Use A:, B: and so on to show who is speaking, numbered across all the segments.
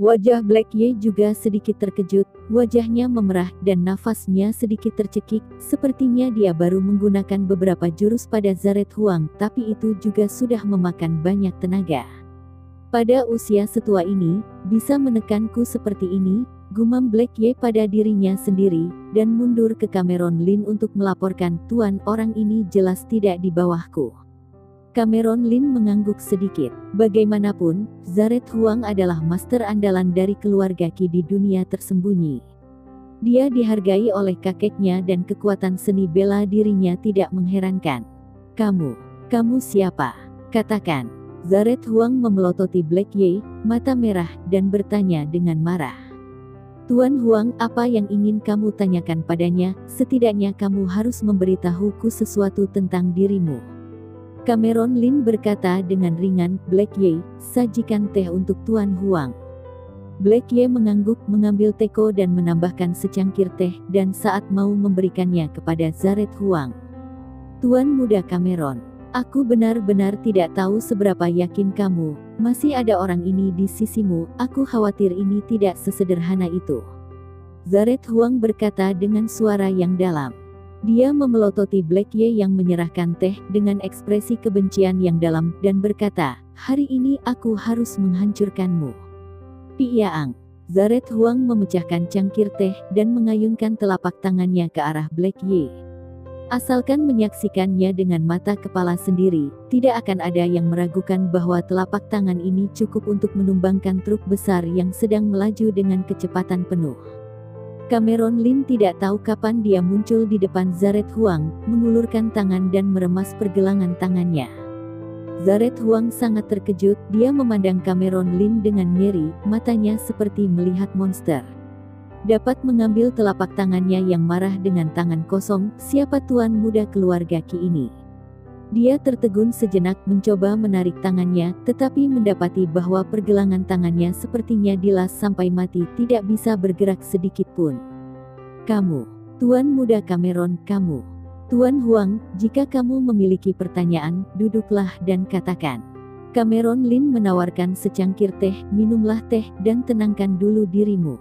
A: Wajah Black Ye juga sedikit terkejut, wajahnya memerah dan nafasnya sedikit tercekik, sepertinya dia baru menggunakan beberapa jurus pada Zareth Huang, tapi itu juga sudah memakan banyak tenaga. Pada usia setua ini, bisa menekanku seperti ini, gumam Black Ye pada dirinya sendiri, dan mundur ke Cameron Lin untuk melaporkan, "Tuan, orang ini jelas tidak di bawahku." Cameron Lin mengangguk sedikit. Bagaimanapun, Zareth Huang adalah master andalan dari keluarga Qi di dunia tersembunyi. Dia dihargai oleh kakeknya dan kekuatan seni bela dirinya tidak mengherankan. Kamu siapa? Katakan. Zareth Huang memelototi Black Ye, mata merah, dan bertanya dengan marah. Tuan Huang, apa yang ingin kamu tanyakan padanya? Setidaknya kamu harus memberitahuku sesuatu tentang dirimu. Cameron Lin berkata dengan ringan, "Black Ye, sajikan teh untuk Tuan Huang." Black Ye mengangguk, mengambil teko dan menambahkan secangkir teh, dan saat mau memberikannya kepada Zareth Huang. "Tuan muda Cameron, aku benar-benar tidak tahu seberapa yakin kamu masih ada orang ini di sisimu. Aku khawatir ini tidak sesederhana itu." Zareth Huang berkata dengan suara yang dalam. Dia memelototi Black Ye yang menyerahkan teh dengan ekspresi kebencian yang dalam dan berkata, "Hari ini aku harus menghancurkanmu." "Piyaang." Zareth Huang memecahkan cangkir teh dan mengayunkan telapak tangannya ke arah Black Ye. Asalkan menyaksikannya dengan mata kepala sendiri, tidak akan ada yang meragukan bahwa telapak tangan ini cukup untuk menumbangkan truk besar yang sedang melaju dengan kecepatan penuh. Cameron Lin tidak tahu kapan dia muncul di depan Zareth Huang, mengulurkan tangan dan meremas pergelangan tangannya. Zareth Huang sangat terkejut, dia memandang Cameron Lin dengan ngeri, matanya seperti melihat monster. Dapat mengambil telapak tangannya yang marah dengan tangan kosong, siapa tuan muda keluarga Qi ini? Dia tertegun sejenak mencoba menarik tangannya, tetapi mendapati bahwa pergelangan tangannya sepertinya dilas sampai mati, tidak bisa bergerak sedikit pun. "Kamu, Tuan muda Cameron, kamu." "Tuan Huang, jika kamu memiliki pertanyaan, duduklah dan katakan." Cameron Lin menawarkan secangkir teh, "Minumlah teh, dan tenangkan dulu dirimu."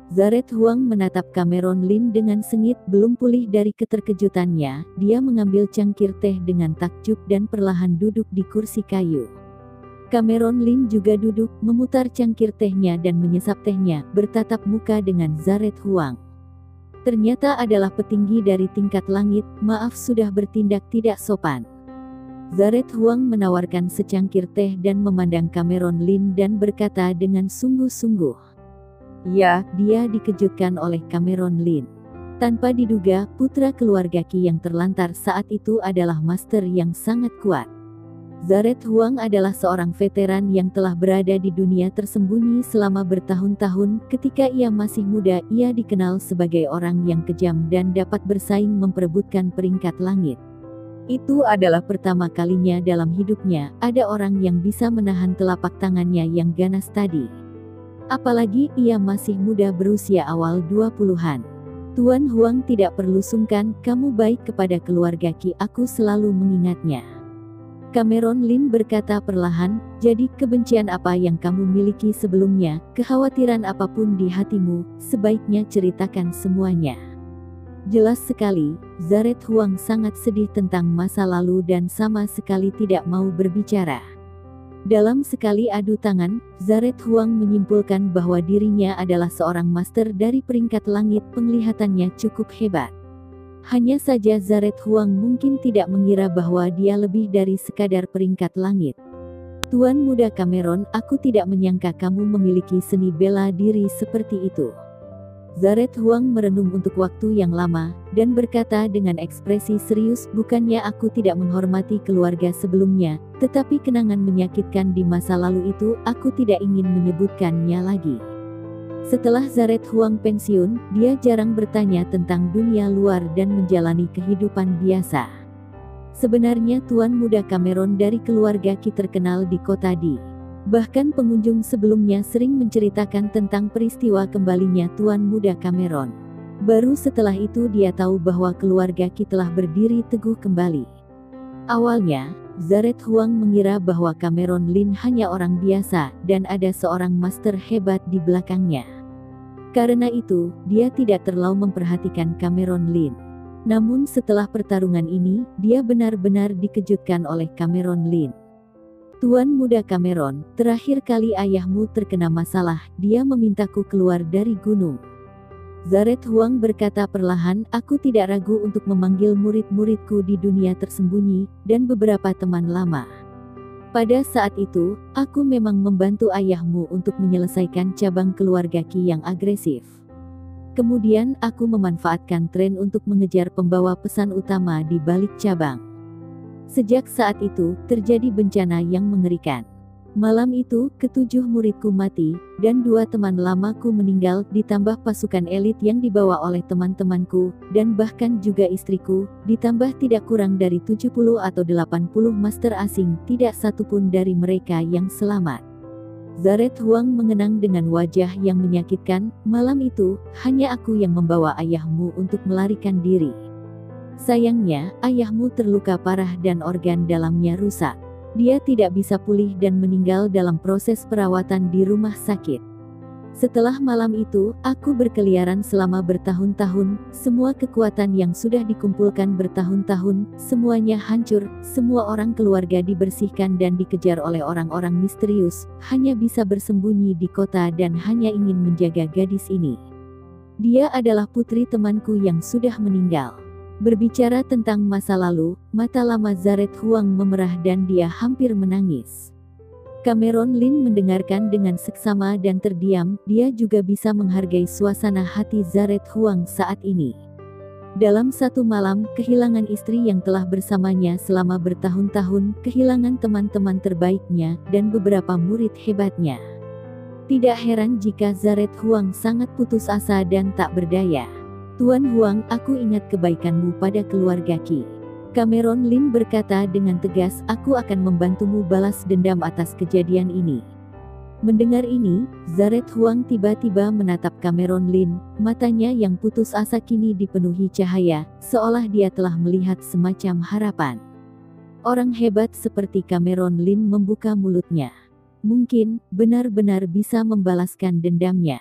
A: Zareth Huang menatap Cameron Lin dengan sengit, belum pulih dari keterkejutannya, dia mengambil cangkir teh dengan takjub dan perlahan duduk di kursi kayu. Cameron Lin juga duduk, memutar cangkir tehnya dan menyesap tehnya, bertatap muka dengan Zareth Huang. Ternyata adalah petinggi dari tingkat langit, maaf sudah bertindak tidak sopan. Zareth Huang menawarkan secangkir teh dan memandang Cameron Lin dan berkata dengan sungguh-sungguh. Ya, dia dikejutkan oleh Cameron Lin. Tanpa diduga, putra keluarga Qi yang terlantar saat itu adalah master yang sangat kuat. Zareth Huang adalah seorang veteran yang telah berada di dunia tersembunyi selama bertahun-tahun. Ketika ia masih muda, ia dikenal sebagai orang yang kejam dan dapat bersaing memperebutkan peringkat langit. Itu adalah pertama kalinya dalam hidupnya, ada orang yang bisa menahan telapak tangannya yang ganas tadi. Apalagi ia masih muda berusia awal 20-an. "Tuan Huang tidak perlu sungkan, kamu baik kepada keluarga Qi, aku selalu mengingatnya." Cameron Lin berkata perlahan, "Jadi kebencian apa yang kamu miliki sebelumnya, kekhawatiran apapun di hatimu, sebaiknya ceritakan semuanya." Jelas sekali, Zareth Huang sangat sedih tentang masa lalu dan sama sekali tidak mau berbicara. Dalam sekali adu tangan, Zareth Huang menyimpulkan bahwa dirinya adalah seorang master dari peringkat langit, penglihatannya cukup hebat. Hanya saja Zareth Huang mungkin tidak mengira bahwa dia lebih dari sekadar peringkat langit. "Tuan muda Cameron, aku tidak menyangka kamu memiliki seni bela diri seperti itu." Zareth Huang merenung untuk waktu yang lama, dan berkata dengan ekspresi serius, "Bukannya aku tidak menghormati keluarga sebelumnya, tetapi kenangan menyakitkan di masa lalu itu, aku tidak ingin menyebutkannya lagi." Setelah Zareth Huang pensiun, dia jarang bertanya tentang dunia luar dan menjalani kehidupan biasa. Sebenarnya tuan muda Cameron dari keluarga Qi terkenal di kota Di. Bahkan pengunjung sebelumnya sering menceritakan tentang peristiwa kembalinya tuan muda Cameron. Baru setelah itu dia tahu bahwa keluarga Qi telah berdiri teguh kembali. Awalnya, Zareth Huang mengira bahwa Cameron Lin hanya orang biasa dan ada seorang master hebat di belakangnya. Karena itu, dia tidak terlalu memperhatikan Cameron Lin. Namun setelah pertarungan ini, dia benar-benar dikejutkan oleh Cameron Lin. Tuan muda Cameron, terakhir kali ayahmu terkena masalah, dia memintaku keluar dari gunung. Zareth Huang berkata perlahan, aku tidak ragu untuk memanggil murid-muridku di dunia tersembunyi, dan beberapa teman lama. Pada saat itu, aku memang membantu ayahmu untuk menyelesaikan cabang keluarga Qi yang agresif. Kemudian aku memanfaatkan tren untuk mengejar pembawa pesan utama di balik cabang. Sejak saat itu, terjadi bencana yang mengerikan. Malam itu, ketujuh muridku mati, dan 2 teman lamaku meninggal, ditambah pasukan elit yang dibawa oleh teman-temanku, dan bahkan juga istriku, ditambah tidak kurang dari 70 atau 80 master asing, tidak satupun dari mereka yang selamat. Zareth Huang mengenang dengan wajah yang menyakitkan, malam itu, hanya aku yang membawa ayahmu untuk melarikan diri. Sayangnya, ayahmu terluka parah dan organ dalamnya rusak. Dia tidak bisa pulih dan meninggal dalam proses perawatan di rumah sakit. Setelah malam itu, aku berkeliaran selama bertahun-tahun, semua kekuatan yang sudah dikumpulkan bertahun-tahun, semuanya hancur, semua orang keluarga dibersihkan dan dikejar oleh orang-orang misterius, hanya bisa bersembunyi di kota dan hanya ingin menjaga gadis ini. Dia adalah putri temanku yang sudah meninggal. Berbicara tentang masa lalu, mata lama Zareth Huang memerah dan dia hampir menangis. Cameron Lin mendengarkan dengan seksama dan terdiam, dia juga bisa menghargai suasana hati Zareth Huang saat ini. Dalam satu malam, kehilangan istri yang telah bersamanya selama bertahun-tahun, kehilangan teman-teman terbaiknya, dan beberapa murid hebatnya. Tidak heran jika Zareth Huang sangat putus asa dan tak berdaya. Tuan Huang, aku ingat kebaikanmu pada keluarga Qi. Cameron Lin berkata dengan tegas, aku akan membantumu balas dendam atas kejadian ini. Mendengar ini, Zareth Huang tiba-tiba menatap Cameron Lin, matanya yang putus asa kini dipenuhi cahaya, seolah dia telah melihat semacam harapan. Orang hebat seperti Cameron Lin membuka mulutnya. Mungkin, benar-benar bisa membalaskan dendamnya.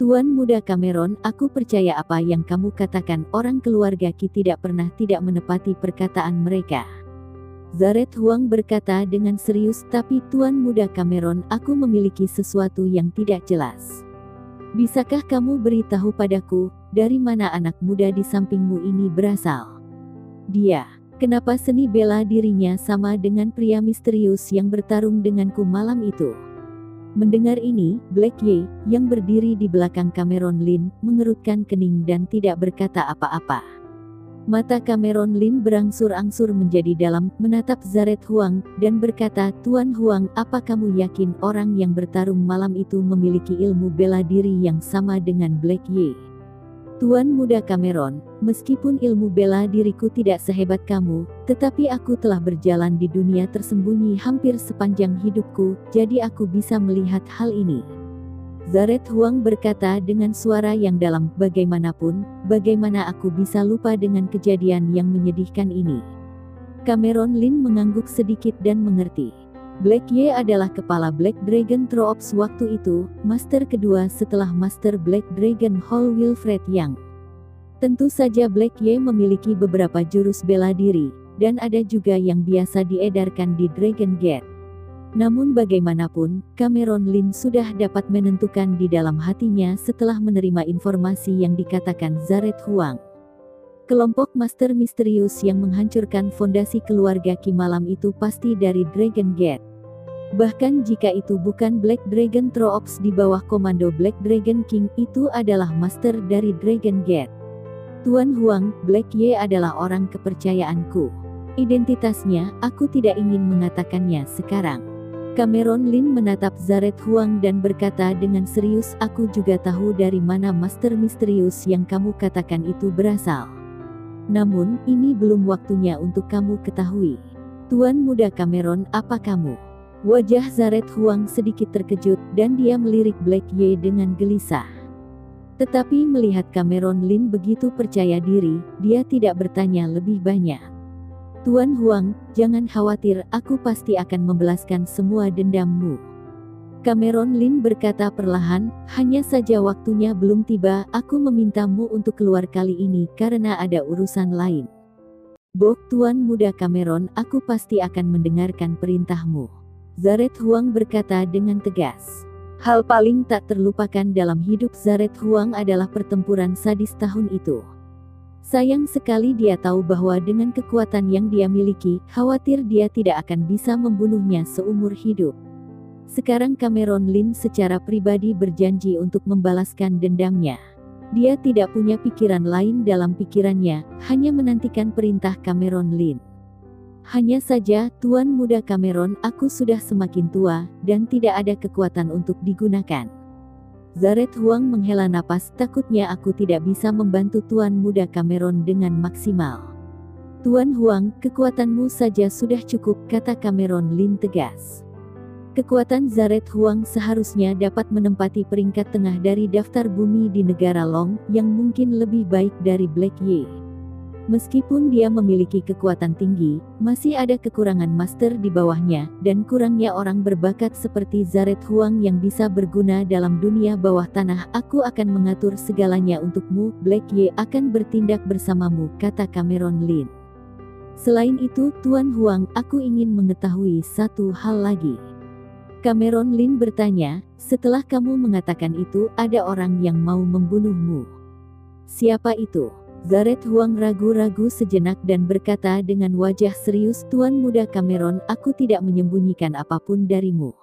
A: Tuan muda Cameron, aku percaya apa yang kamu katakan, orang keluarga Qi tidak pernah tidak menepati perkataan mereka. Zareth Huang berkata dengan serius, tapi Tuan muda Cameron, aku memiliki sesuatu yang tidak jelas. Bisakah kamu beritahu padaku, dari mana anak muda di sampingmu ini berasal? Dia, kenapa seni bela dirinya sama dengan pria misterius yang bertarung denganku malam itu? Mendengar ini, Black Ye, yang berdiri di belakang Cameron Lin, mengerutkan kening dan tidak berkata apa-apa. Mata Cameron Lin berangsur-angsur menjadi dalam, menatap Zareth Huang, dan berkata, Tuan Huang, apa kamu yakin orang yang bertarung malam itu memiliki ilmu bela diri yang sama dengan Black Ye? Tuan muda Cameron, meskipun ilmu bela diriku tidak sehebat kamu, tetapi aku telah berjalan di dunia tersembunyi hampir sepanjang hidupku, jadi aku bisa melihat hal ini. Zareth Huang berkata dengan suara yang dalam, bagaimanapun, bagaimana aku bisa lupa dengan kejadian yang menyedihkan ini? Cameron Lin mengangguk sedikit dan mengerti. Black Ye adalah kepala Black Dragon Troops waktu itu, master kedua setelah Master Black Dragon Hall Wilfred Yang. Tentu saja Black Ye memiliki beberapa jurus bela diri, dan ada juga yang biasa diedarkan di Dragon Gate. Namun bagaimanapun, Cameron Lin sudah dapat menentukan di dalam hatinya setelah menerima informasi yang dikatakan Zareth Huang. Kelompok master misterius yang menghancurkan fondasi keluarga Qi malam itu pasti dari Dragon Gate. Bahkan jika itu bukan Black Dragon Troops di bawah komando Black Dragon King, itu adalah master dari Dragon Gate. Tuan Huang, Black Ye adalah orang kepercayaanku. Identitasnya, aku tidak ingin mengatakannya sekarang. Cameron Lin menatap Zareth Huang dan berkata dengan serius, aku juga tahu dari mana master misterius yang kamu katakan itu berasal. Namun, ini belum waktunya untuk kamu ketahui. Tuan muda Cameron, apa kamu Wajah Zareth Huang sedikit terkejut dan dia melirik Black Ye dengan gelisah. Tetapi melihat Cameron Lin begitu percaya diri, dia tidak bertanya lebih banyak. Tuan Huang, jangan khawatir, aku pasti akan membalaskan semua dendammu. Cameron Lin berkata perlahan, hanya saja waktunya belum tiba, aku memintamu untuk keluar kali ini karena ada urusan lain. Bok Tuan Muda Cameron, aku pasti akan mendengarkan perintahmu. Zareth Huang berkata dengan tegas. Hal paling tak terlupakan dalam hidup Zareth Huang adalah pertempuran sadis tahun itu. Sayang sekali dia tahu bahwa dengan kekuatan yang dia miliki, khawatir dia tidak akan bisa membunuhnya seumur hidup. Sekarang Cameron Lin secara pribadi berjanji untuk membalaskan dendamnya. Dia tidak punya pikiran lain dalam pikirannya, hanya menantikan perintah Cameron Lin. Hanya saja, Tuan Muda Cameron, aku sudah semakin tua, dan tidak ada kekuatan untuk digunakan. Zareth Huang menghela napas, takutnya aku tidak bisa membantu Tuan Muda Cameron dengan maksimal. Tuan Huang, kekuatanmu saja sudah cukup, kata Cameron Lin tegas. Kekuatan Zareth Huang seharusnya dapat menempati peringkat tengah dari daftar bumi di negara Long, yang mungkin lebih baik dari Black Ye. Meskipun dia memiliki kekuatan tinggi, masih ada kekurangan master di bawahnya, dan kurangnya orang berbakat seperti Zareth Huang yang bisa berguna dalam dunia bawah tanah. Aku akan mengatur segalanya untukmu, Black Ye akan bertindak bersamamu, kata Cameron Lin. Selain itu, Tuan Huang, aku ingin mengetahui satu hal lagi. Cameron Lin bertanya, setelah kamu mengatakan itu, ada orang yang mau membunuhmu. Siapa itu? Zareth Huang ragu-ragu sejenak dan berkata dengan wajah serius, Tuan Muda Cameron, aku tidak menyembunyikan apapun darimu.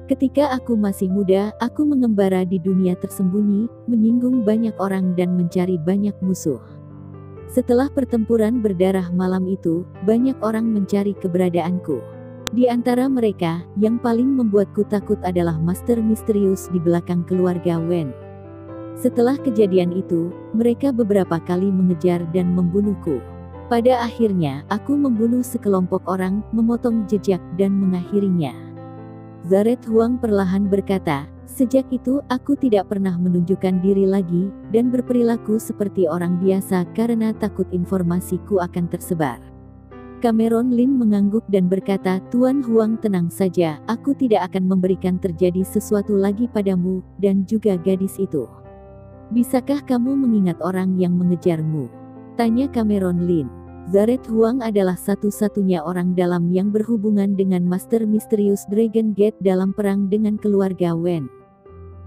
A: Ketika aku masih muda, aku mengembara di dunia tersembunyi, menyinggung banyak orang dan mencari banyak musuh. Setelah pertempuran berdarah malam itu, banyak orang mencari keberadaanku. Di antara mereka, yang paling membuatku takut adalah Master Misterius di belakang keluarga Wen. Setelah kejadian itu, mereka beberapa kali mengejar dan membunuhku. Pada akhirnya, aku membunuh sekelompok orang, memotong jejak dan mengakhirinya. Zareth Huang perlahan berkata, sejak itu aku tidak pernah menunjukkan diri lagi, dan berperilaku seperti orang biasa karena takut informasiku akan tersebar. Cameron Lin mengangguk dan berkata, Tuan Huang tenang saja, aku tidak akan memberikan terjadi sesuatu lagi padamu, dan juga gadis itu. Bisakah kamu mengingat orang yang mengejarmu? Tanya Cameron Lin. Zareth Huang adalah satu-satunya orang dalam yang berhubungan dengan Master Misterius Dragon Gate dalam perang dengan keluarga Wen.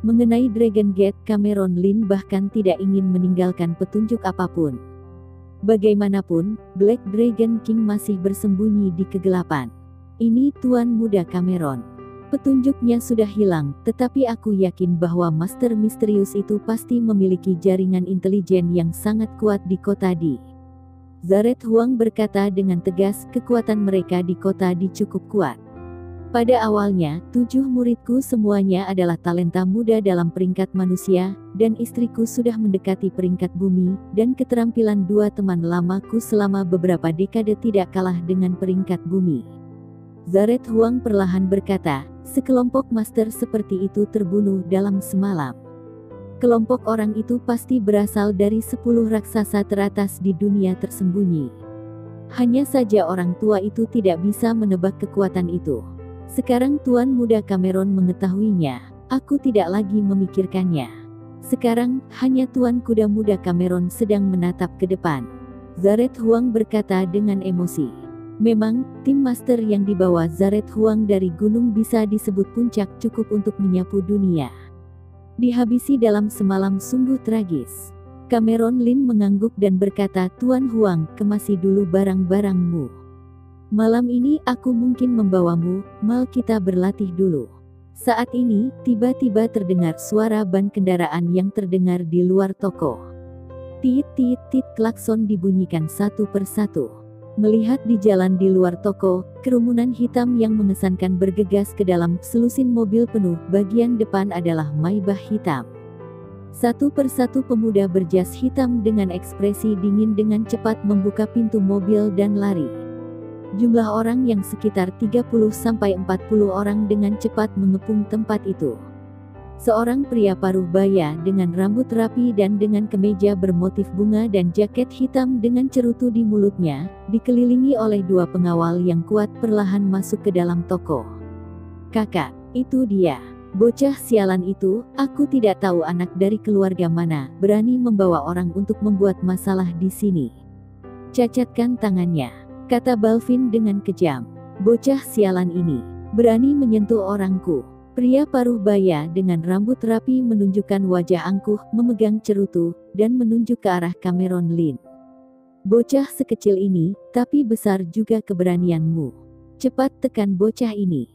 A: Mengenai Dragon Gate, Cameron Lin bahkan tidak ingin meninggalkan petunjuk apapun. Bagaimanapun, Black Dragon King masih bersembunyi di kegelapan. Ini Tuan Muda Cameron. Petunjuknya sudah hilang, tetapi aku yakin bahwa Master Misterius itu pasti memiliki jaringan intelijen yang sangat kuat di kota Di. Zareth Huang berkata dengan tegas, kekuatan mereka di kota Di cukup kuat. Pada awalnya, 7 muridku semuanya adalah talenta muda dalam peringkat manusia, dan istriku sudah mendekati peringkat bumi, dan keterampilan 2 teman lamaku selama beberapa dekade tidak kalah dengan peringkat bumi. Zareth Huang perlahan berkata, sekelompok master seperti itu terbunuh dalam semalam. Kelompok orang itu pasti berasal dari 10 raksasa teratas di dunia tersembunyi. Hanya saja orang tua itu tidak bisa menebak kekuatan itu. Sekarang Tuan Muda Cameron mengetahuinya, aku tidak lagi memikirkannya. Sekarang, hanya Tuan Kuda Muda Cameron sedang menatap ke depan. Zareth Huang berkata dengan emosi. Memang, tim master yang dibawa Zareth Huang dari gunung bisa disebut puncak cukup untuk menyapu dunia. Dihabisi dalam semalam sungguh tragis. Cameron Lin mengangguk dan berkata, Tuan Huang, kemasi dulu barang-barangmu. Malam ini aku mungkin membawamu, mal kita berlatih dulu. Saat ini, tiba-tiba terdengar suara ban kendaraan yang terdengar di luar toko. Tit-tit-tit klakson dibunyikan satu persatu. Melihat di jalan di luar toko, kerumunan hitam yang mengesankan bergegas ke dalam selusin mobil penuh, bagian depan adalah Maybach hitam. Satu persatu pemuda berjas hitam dengan ekspresi dingin dengan cepat membuka pintu mobil dan lari. Jumlah orang yang sekitar 30-40 orang dengan cepat mengepung tempat itu. Seorang pria paruh baya dengan rambut rapi dan dengan kemeja bermotif bunga dan jaket hitam dengan cerutu di mulutnya, dikelilingi oleh 2 pengawal yang kuat perlahan masuk ke dalam toko. "Kakak, itu dia. Bocah sialan itu, aku tidak tahu anak dari keluarga mana, berani membawa orang untuk membuat masalah di sini. Cacatkan tangannya," kata Balvin dengan kejam. "Bocah sialan ini berani menyentuh orangku." Pria paruh baya dengan rambut rapi menunjukkan wajah angkuh, memegang cerutu, dan menunjuk ke arah Cameron Lin. "Bocah sekecil ini, tapi besar juga keberanianmu. Cepat tekan bocah ini."